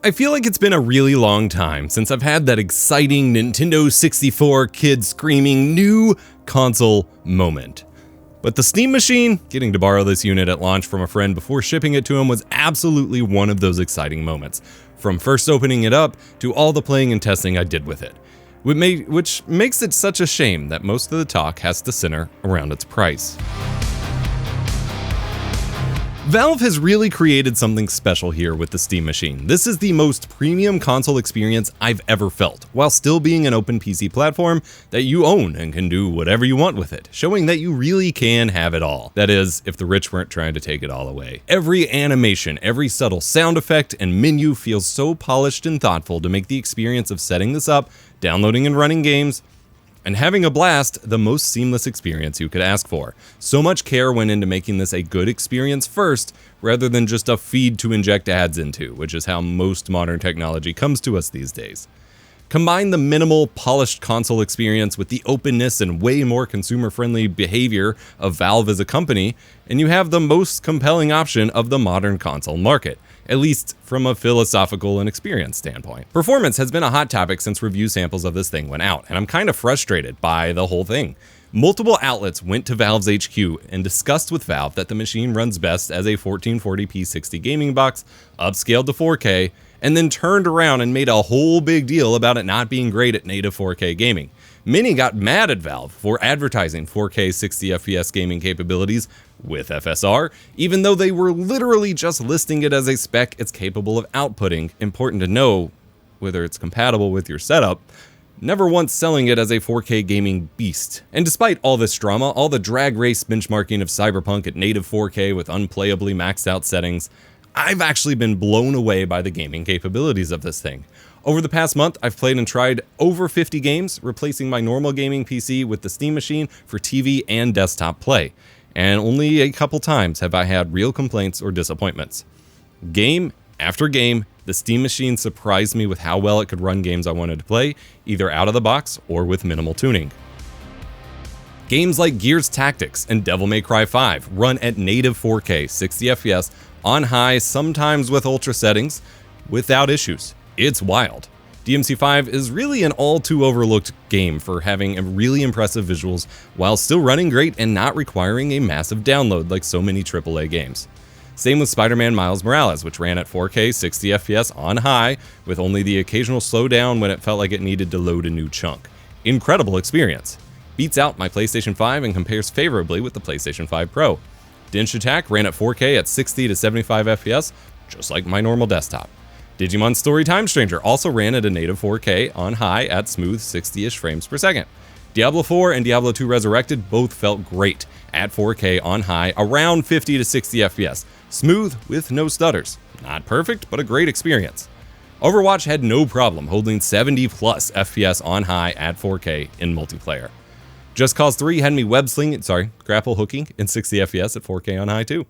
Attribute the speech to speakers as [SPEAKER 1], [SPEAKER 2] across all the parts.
[SPEAKER 1] I feel like it's been a really long time since I've had that exciting Nintendo 64 kid screaming new console moment. But the Steam Machine, getting to borrow this unit at launch from a friend before shipping it to him, was absolutely one of those exciting moments. From first opening it up to all the playing and testing I did with it. Which makes it such a shame that most of the talk has to center around its price. Valve has really created something special here with the Steam Machine. This is the most premium console experience I've ever felt, while still being an open PC platform that you own and can do whatever you want with it, showing that you really can have it all. That is, if the rich weren't trying to take it all away. Every animation, every subtle sound effect, and menu feels so polished and thoughtful to make the experience of setting this up, downloading and running games, and having a blast the most seamless experience you could ask for. So much care went into making this a good experience first, rather than just a feed to inject ads into, which is how most modern technology comes to us these days. Combine the minimal, polished console experience with the openness and way more consumer-friendly behavior of Valve as a company, and you have the most compelling option of the modern console market, at least from a philosophical and experience standpoint. Performance has been a hot topic since review samples of this thing went out, and I'm kind of frustrated by the whole thing. Multiple outlets went to Valve's HQ and discussed with Valve that the machine runs best as a 1440p 60 gaming box, upscaled to 4K, and then turned around and made a whole big deal about it not being great at native 4K gaming. Many got mad at Valve for advertising 4K 60 FPS gaming capabilities with FSR, even though they were literally just listing it as a spec it's capable of outputting. Important to know whether it's compatible with your setup, never once selling it as a 4K gaming beast. And despite all this drama, all the drag race benchmarking of Cyberpunk at native 4K with unplayably maxed out settings, I've actually been blown away by the gaming capabilities of this thing. Over the past month, I've played and tried over 50 games, replacing my normal gaming PC with the Steam Machine for TV and desktop play. And only a couple times have I had real complaints or disappointments. Game after game, the Steam Machine surprised me with how well it could run games I wanted to play, either out of the box or with minimal tuning. Games like Gears Tactics and Devil May Cry 5 run at native 4K 60 FPS on high, sometimes with ultra settings, without issues. It's wild. DMC5 is really an all too overlooked game for having really impressive visuals while still running great and not requiring a massive download like so many AAA games. Same with Spider-Man Miles Morales, which ran at 4K 60 FPS on high with only the occasional slowdown when it felt like it needed to load a new chunk. Incredible experience. Beats out my PlayStation 5 and compares favorably with the PlayStation 5 Pro. Dench Attack ran at 4K at 60 to 75 FPS, just like my normal desktop. Digimon Story Time Stranger also ran at a native 4K on high at smooth 60-ish frames per second. Diablo 4 and Diablo 2 Resurrected both felt great at 4K on high around 50 to 60 FPS, smooth with no stutters. Not perfect, but a great experience. Overwatch had no problem holding 70 plus FPS on high at 4K in multiplayer. Just Cause 3 had me grapple hooking in 60 FPS at 4K on high too.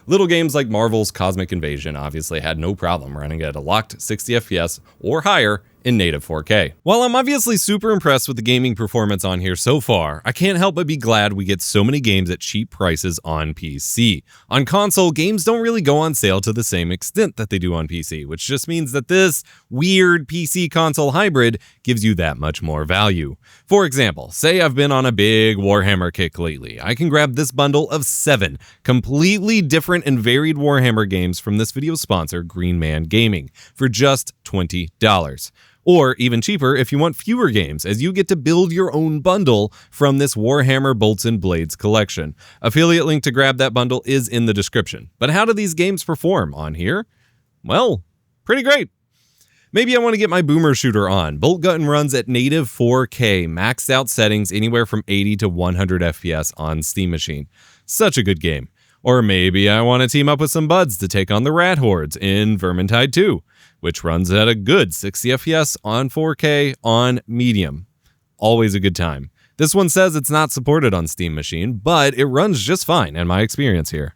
[SPEAKER 1] Little games like Marvel's Cosmic Invasion obviously had no problem running at a locked 60 FPS or higher in native 4K. While I'm obviously super impressed with the gaming performance on here so far, I can't help but be glad we get so many games at cheap prices on PC. On console, games don't really go on sale to the same extent that they do on PC, which just means that this weird PC console hybrid gives you that much more value. For example, say I've been on a big Warhammer kick lately. I can grab this bundle of 7 completely different and varied Warhammer games from this video's sponsor, Green Man Gaming, for just $20. Or even cheaper if you want fewer games, as you get to build your own bundle from this Warhammer Bolts and Blades collection. Affiliate link to grab that bundle is in the description. But how do these games perform on here? Well, pretty great. Maybe I want to get my Boomer Shooter on. Boltgun runs at native 4K, maxed out settings anywhere from 80 to 100 FPS on Steam Machine. Such a good game. Or maybe I want to team up with some buds to take on the Rat Hordes in Vermintide 2, which runs at a good 60 FPS on 4K on medium. Always a good time. This one says it's not supported on Steam Machine, but it runs just fine in my experience here.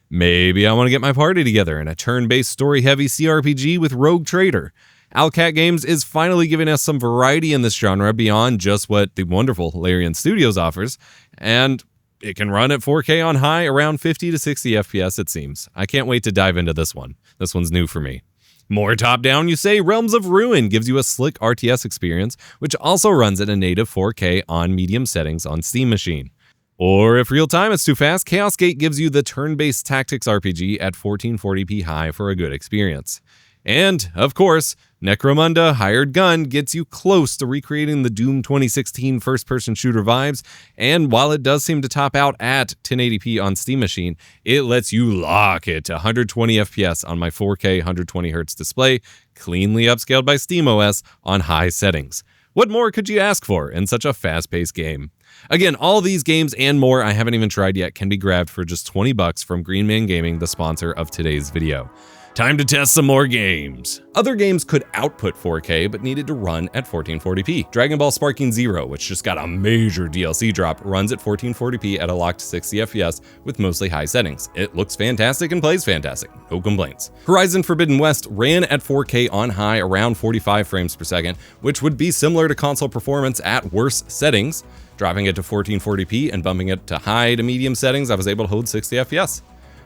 [SPEAKER 1] Maybe I want to get my party together in a turn-based story-heavy CRPG with Rogue Trader. Owlcat Games is finally giving us some variety in this genre beyond just what the wonderful Larian Studios offers, and it can run at 4K on high around 50 to 60 FPS it seems. I can't wait to dive into this one. This one's new for me. More top-down, you say? Realms of Ruin gives you a slick RTS experience, which also runs at a native 4K on medium settings on Steam Machine. Or if real-time is too fast, Chaos Gate gives you the turn-based tactics RPG at 1440p high for a good experience. And, of course, Necromunda Hired Gun gets you close to recreating the Doom 2016 first-person shooter vibes, and while it does seem to top out at 1080p on Steam Machine, it lets you lock it to 120 FPS on my 4K 120Hz display, cleanly upscaled by SteamOS on high settings. What more could you ask for in such a fast-paced game? Again, all these games and more I haven't even tried yet can be grabbed for just $20 from Green Man Gaming, the sponsor of today's video. Time to test some more games. Other games could output 4K, but needed to run at 1440p. Dragon Ball Sparking Zero, which just got a major DLC drop, runs at 1440p at a locked 60 FPS with mostly high settings. It looks fantastic and plays fantastic, no complaints. Horizon Forbidden West ran at 4K on high around 45 frames per second, which would be similar to console performance at worse settings. Dropping it to 1440p and bumping it to high to medium settings, I was able to hold 60 FPS.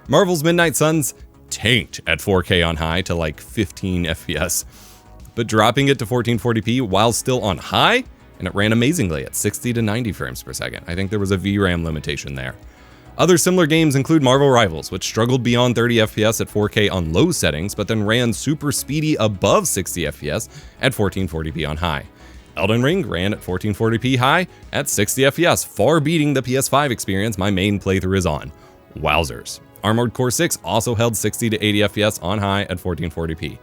[SPEAKER 1] Marvel's Midnight Suns tanked at 4K on high to like 15 FPS, but dropping it to 1440p while still on high, and it ran amazingly at 60 to 90 frames per second. I think there was a VRAM limitation there. Other similar games include Marvel Rivals, which struggled beyond 30 FPS at 4K on low settings, but then ran super speedy above 60 FPS at 1440p on high. Elden Ring ran at 1440p high at 60 FPS, far beating the PS5 experience my main playthrough is on. Wowzers. Armored Core 6 also held 60 to 80 FPS on high at 1440p.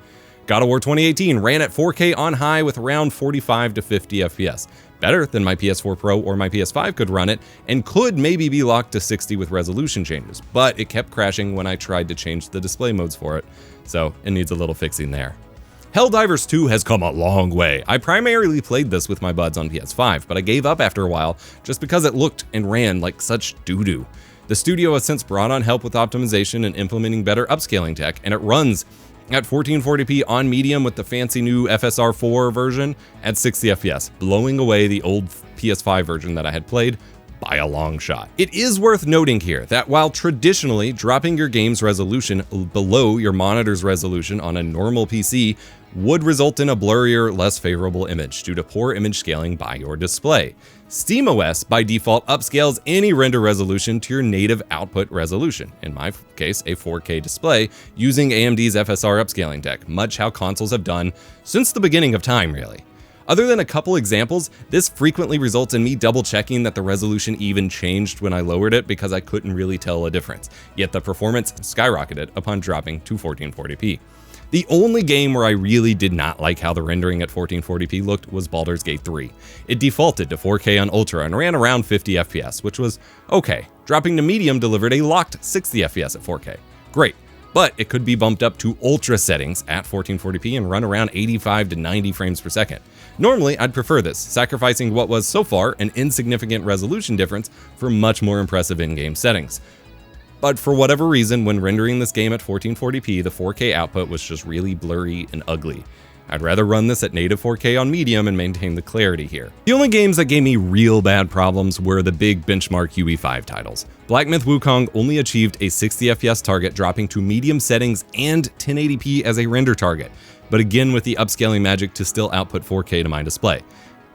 [SPEAKER 1] God of War 2018 ran at 4K on high with around 45 to 50 FPS. Better than my PS4 Pro or my PS5 could run it, and could maybe be locked to 60 with resolution changes, but it kept crashing when I tried to change the display modes for it, so it needs a little fixing there. Helldivers 2 has come a long way. I primarily played this with my buds on PS5, but I gave up after a while just because it looked and ran like such doo-doo. The studio has since brought on help with optimization and implementing better upscaling tech, and it runs at 1440p on medium with the fancy new FSR4 version at 60 FPS, blowing away the old PS5 version that I had played by a long shot. It is worth noting here that while traditionally dropping your game's resolution below your monitor's resolution on a normal PC would result in a blurrier, less favorable image due to poor image scaling by your display, SteamOS by default upscales any render resolution to your native output resolution, in my case a 4K display, using AMD's FSR upscaling tech, much how consoles have done since the beginning of time really. Other than a couple examples, this frequently results in me double checking that the resolution even changed when I lowered it because I couldn't really tell a difference, yet the performance skyrocketed upon dropping to 1440p. The only game where I really did not like how the rendering at 1440p looked was Baldur's Gate 3. It defaulted to 4K on Ultra and ran around 50 FPS, which was okay. Dropping to medium delivered a locked 60 FPS at 4K. Great. But it could be bumped up to ultra settings at 1440p and run around 85 to 90 frames per second. Normally, I'd prefer this, sacrificing what was so far an insignificant resolution difference for much more impressive in-game settings. But for whatever reason, when rendering this game at 1440p, the 4K output was just really blurry and ugly. I'd rather run this at native 4K on medium and maintain the clarity here. The only games that gave me real bad problems were the big benchmark UE5 titles. Black Myth Wukong only achieved a 60 FPS target, dropping to medium settings and 1080p as a render target, but again with the upscaling magic to still output 4K to my display.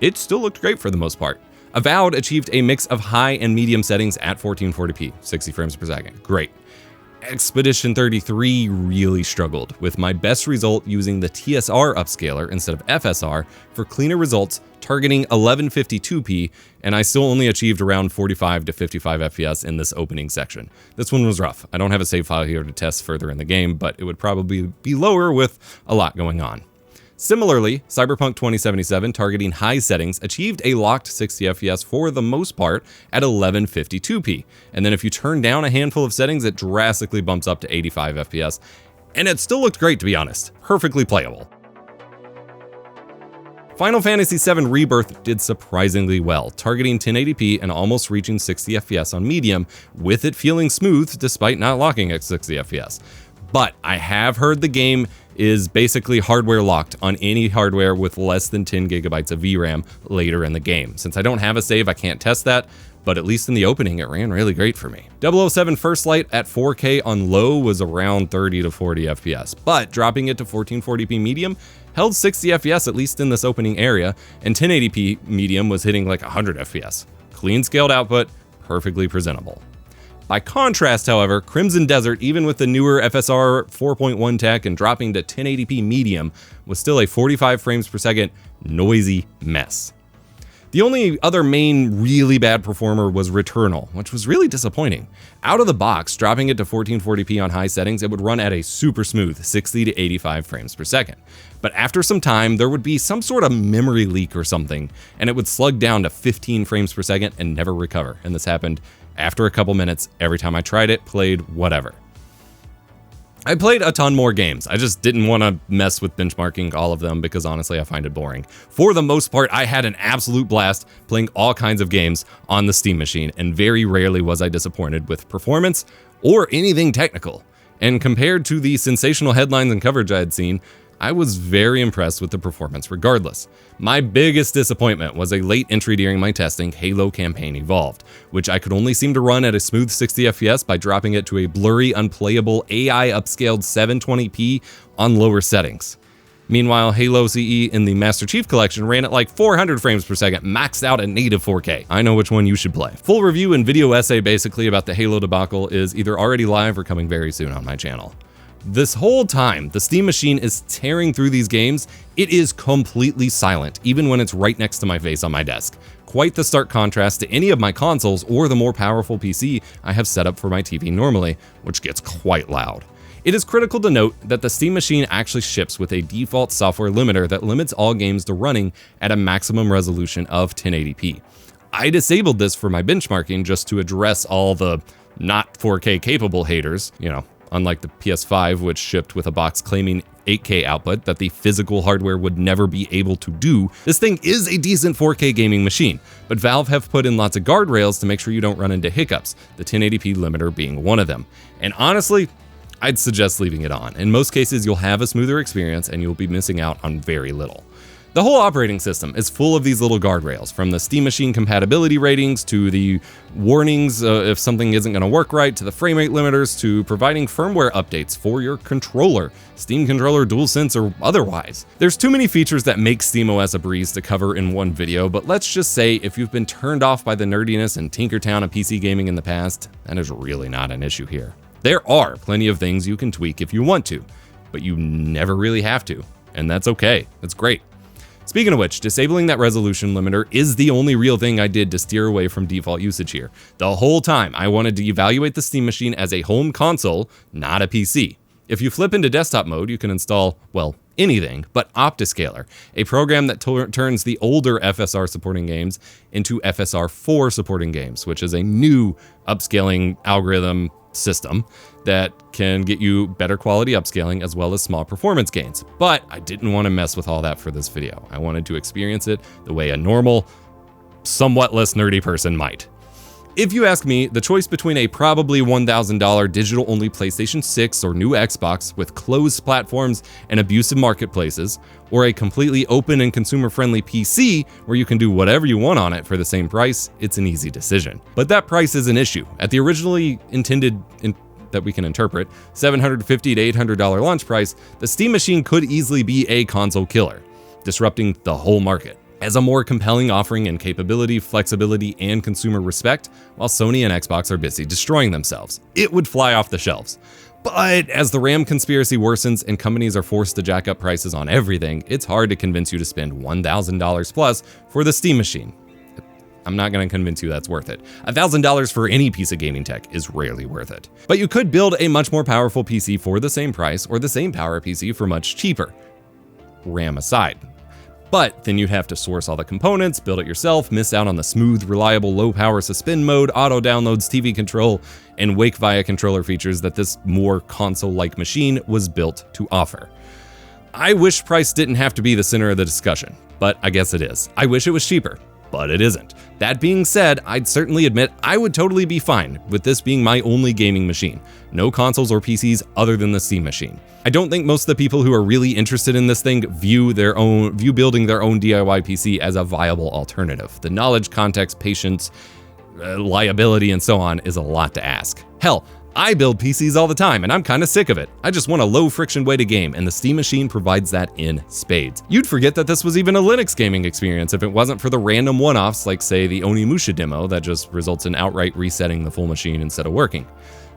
[SPEAKER 1] It still looked great for the most part. Avowed achieved a mix of high and medium settings at 1440p, 60 frames per second. Great. Expedition 33 really struggled, with my best result using the TSR upscaler instead of FSR for cleaner results, targeting 1152p, and I still only achieved around 45 to 55 FPS in this opening section. This one was rough. I don't have a save file here to test further in the game, but it would probably be lower with a lot going on. Similarly, Cyberpunk 2077, targeting high settings, achieved a locked 60 FPS for the most part at 1152p, and then if you turn down a handful of settings, it drastically bumps up to 85 FPS, and it still looked great to be honest, perfectly playable. Final Fantasy VII Rebirth did surprisingly well, targeting 1080p and almost reaching 60 FPS on medium, with it feeling smooth despite not locking at 60 FPS. But I have heard the game is basically hardware locked on any hardware with less than 10 gigabytes of VRAM later in the game. Since I don't have a save, I can't test that, but at least in the opening, it ran really great for me. 007 First Light at 4K on low was around 30 to 40 FPS, but dropping it to 1440p medium held 60 FPS at least in this opening area, and 1080p medium was hitting like 100 FPS. Clean scaled output, perfectly presentable. By contrast, however, Crimson Desert, even with the newer FSR 4.1 tech and dropping to 1080p medium, was still a 45 frames per second noisy mess. The only other main really bad performer was Returnal, which was really disappointing. Out of the box, dropping it to 1440p on high settings, it would run at a super smooth 60 to 85 frames per second. But after some time, there would be some sort of memory leak or something, and it would slug down to 15 frames per second and never recover. And this happened after a couple minutes every time I tried it, played, whatever. I played a ton more games. I just didn't want to mess with benchmarking all of them because honestly I find it boring. For the most part, I had an absolute blast playing all kinds of games on the Steam machine, and very rarely was I disappointed with performance or anything technical. And compared to the sensational headlines and coverage I had seen, I was very impressed with the performance regardless. My biggest disappointment was a late entry during my testing, Halo Campaign Evolved, which I could only seem to run at a smooth 60 FPS by dropping it to a blurry, unplayable, AI upscaled 720p on lower settings. Meanwhile, Halo CE in the Master Chief Collection ran at like 400 frames per second, maxed out at native 4K. I know which one you should play. Full review and video essay basically about the Halo debacle is either already live or coming very soon on my channel. This whole time, the Steam machine is tearing through these games. It is completely silent, even when it's right next to my face on my desk. Quite the stark contrast to any of my consoles or the more powerful PC I have set up for my TV normally, which gets quite loud. It is critical to note that the Steam machine actually ships with a default software limiter that limits all games to running at a maximum resolution of 1080p. I disabled this for my benchmarking just to address all the not 4K capable haters, unlike the PS5, which shipped with a box claiming 8K output that the physical hardware would never be able to do. This thing is a decent 4K gaming machine, but Valve have put in lots of guardrails to make sure you don't run into hiccups, the 1080p limiter being one of them. And honestly, I'd suggest leaving it on. In most cases, you'll have a smoother experience and you'll be missing out on very little. The whole operating system is full of these little guardrails, from the Steam machine compatibility ratings to the warnings if something isn't going to work right, to the frame rate limiters, to providing firmware updates for your controller, Steam controller, DualSense, or otherwise. There's too many features that make SteamOS a breeze to cover in one video, but let's just say if you've been turned off by the nerdiness and Tinkertown of PC gaming in the past, that is really not an issue here. There are plenty of things you can tweak if you want to, but you never really have to, and that's okay. That's great. Speaking of which, disabling that resolution limiter is the only real thing I did to steer away from default usage here. The whole time, I wanted to evaluate the Steam machine as a home console, not a PC. If you flip into desktop mode, you can install, well, anything but Optiscaler, a program that turns the older FSR supporting games into FSR 4 supporting games, which is a new upscaling algorithm system that can get you better quality upscaling as well as small performance gains. But I didn't want to mess with all that for this video. I wanted to experience it the way a normal, somewhat less nerdy person might. If you ask me, the choice between a probably $1,000 digital-only PlayStation 6 or new Xbox with closed platforms and abusive marketplaces, or a completely open and consumer-friendly PC where you can do whatever you want on it for the same price, it's an easy decision. But that price is an issue. At the originally intended that we can interpret, $750 to $800 launch price, the Steam machine could easily be a console killer, disrupting the whole market. As a more compelling offering in capability, flexibility, and consumer respect, while Sony and Xbox are busy destroying themselves, it would fly off the shelves. But as the RAM conspiracy worsens and companies are forced to jack up prices on everything, it's hard to convince you to spend $1,000 plus for the Steam machine. I'm not going to convince you that's worth it. $1,000 for any piece of gaming tech is rarely worth it. But you could build a much more powerful PC for the same price, or the same power PC for much cheaper, RAM aside. But then you'd have to source all the components, build it yourself, miss out on the smooth, reliable, low-power suspend mode, auto-downloads, TV control, and Wake via controller features that this more console-like machine was built to offer. I wish price didn't have to be the center of the discussion, but I guess it is. I wish it was cheaper, but it isn't. That being said, I'd certainly admit I would totally be fine with this being my only gaming machine. No consoles or PCs other than the Steam machine. I don't think most of the people who are really interested in this thing view building their own DIY PC as a viable alternative. The knowledge, context, patience, liability and so on is a lot to ask. Hell, I build PCs all the time and I'm kind of sick of it. I just want a low friction way to game, and the Steam Machine provides that in spades. You'd forget that this was even a Linux gaming experience if it wasn't for the random one-offs like, say, the Onimusha demo that just results in outright resetting the full machine instead of working.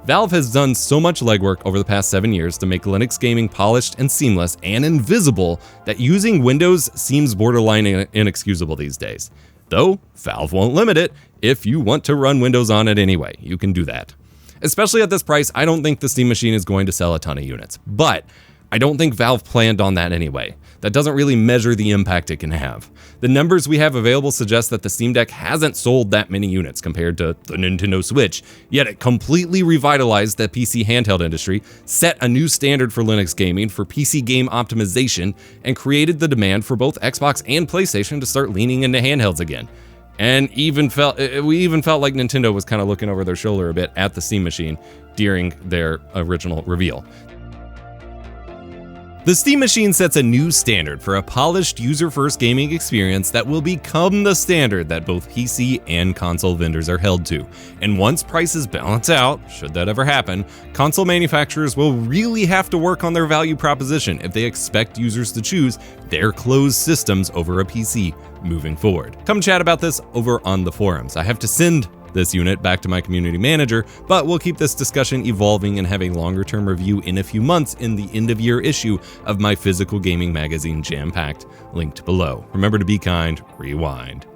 [SPEAKER 1] Valve has done so much legwork over the past 7 years to make Linux gaming polished and seamless and invisible that using Windows seems borderline inexcusable these days. Though, Valve won't limit it. If you want to run Windows on it anyway, you can do that. Especially at this price, I don't think the Steam Machine is going to sell a ton of units, but I don't think Valve planned on that anyway. That doesn't really measure the impact it can have. The numbers we have available suggest that the Steam Deck hasn't sold that many units compared to the Nintendo Switch, yet it completely revitalized the PC handheld industry, set a new standard for Linux gaming for PC game optimization, and created the demand for both Xbox and PlayStation to start leaning into handhelds again. And we even felt like Nintendo was kind of looking over their shoulder a bit at the Steam Machine during their original reveal. The Steam Machine sets a new standard for a polished user-first gaming experience that will become the standard that both PC and console vendors are held to. And once prices balance out, should that ever happen, console manufacturers will really have to work on their value proposition if they expect users to choose their closed systems over a PC moving forward. Come chat about this over on the forums. I have to send this unit back to my community manager, but we'll keep this discussion evolving and have a longer term review in a few months in the end of year issue of my physical gaming magazine Jam Packed, linked below. Remember to be kind, rewind.